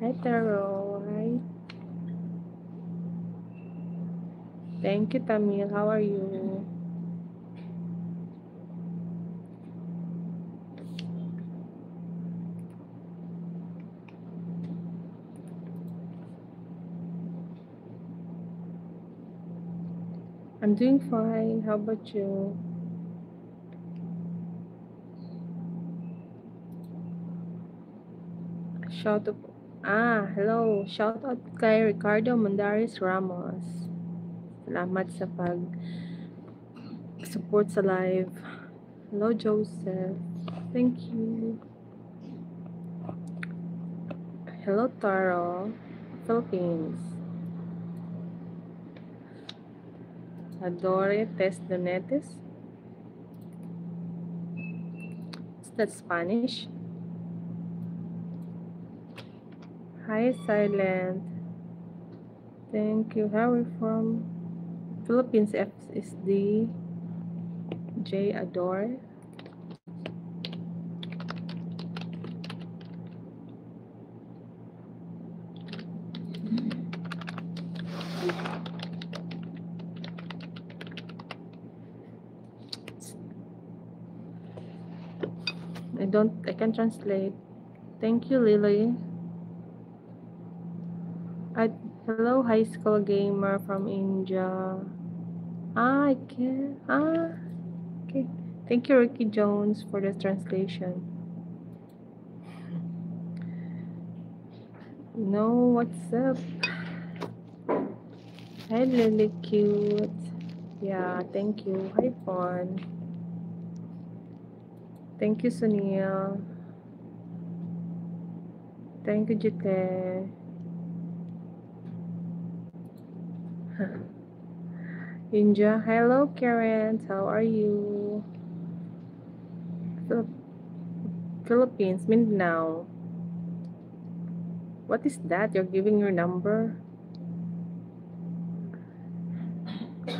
Hi, Taro. Hi. Thank you, Tamil. How are you? I'm doing fine. How about you? Shout out. Hello. Shout out kay Ricardo Mandaris Ramos. Salamat sa pag-support sa live. Hello, Joseph. Thank you. Hello, Taro. Philippines. Adore Test. Is that Spanish? Hi, Silent. Thank you. How are you from? Philippines FSD. J Adore. I can translate. Thank you, Lily. Hello, high school gamer from India. I can. Okay. Thank you, Ricky Jones, for the translation. No, what's up? Hi, Lily Cute. Yeah, thank you. Hi, Fawn. Thank you, Sunil. Thank you, Jite. India. Hello, Karen. How are you? Philippines, Mindanao. What is that? You're giving your number?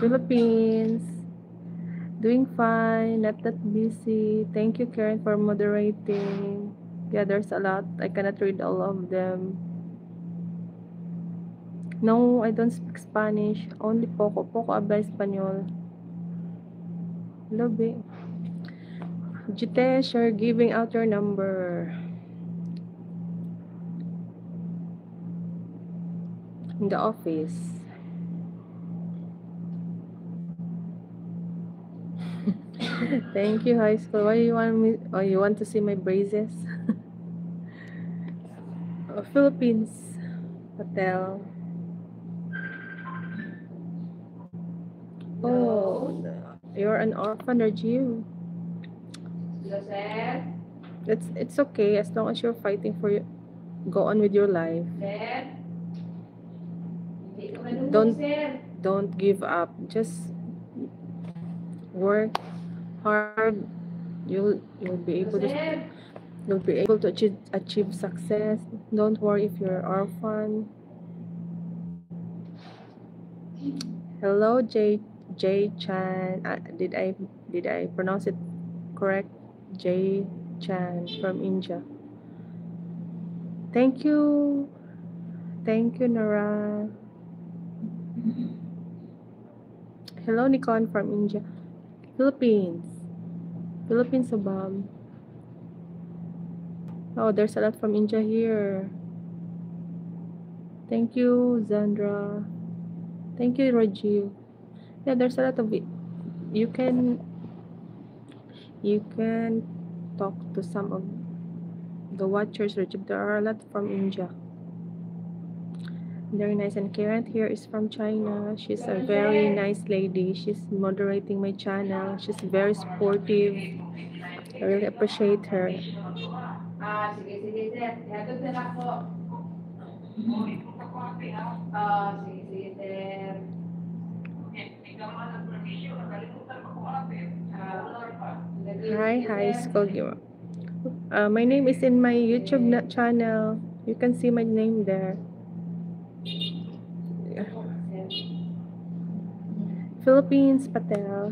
Philippines. Doing fine, not that busy. Thank you, Karen, for moderating. Yeah, there's a lot. I cannot read all of them. No, I don't speak Spanish. Only poco. Poco habla español. Love it. Jitesh, you're giving out your number. In the office. Thank you, high school. Why you want me? Oh, you want to see my braces? Philippines. Hotel. Oh, you're an orphan, aren't you? It's okay as long as you're fighting for you. Go on with your life. Don't give up. Just work hard. You'll be able to achieve success. Don't worry if you're orphan. Hello, J Chan. Did I pronounce it correct? J Chan from India. Thank you. Thank you, Nara. Hello, Nikon from India. Philippines. Philippines, Abab. Oh, there's a lot from India here. Thank you, Zandra. Thank you, Rajiv. Yeah, there's a lot of it. You can talk to some of the watchers, Rajiv. There are a lot from India. Very nice. And Karen here is from China. She's a very nice lady. She's moderating my channel. She's very supportive. I really appreciate her. Hi, high school gamer. My name is in my YouTube channel. You can see my name there. Philippines, Patel.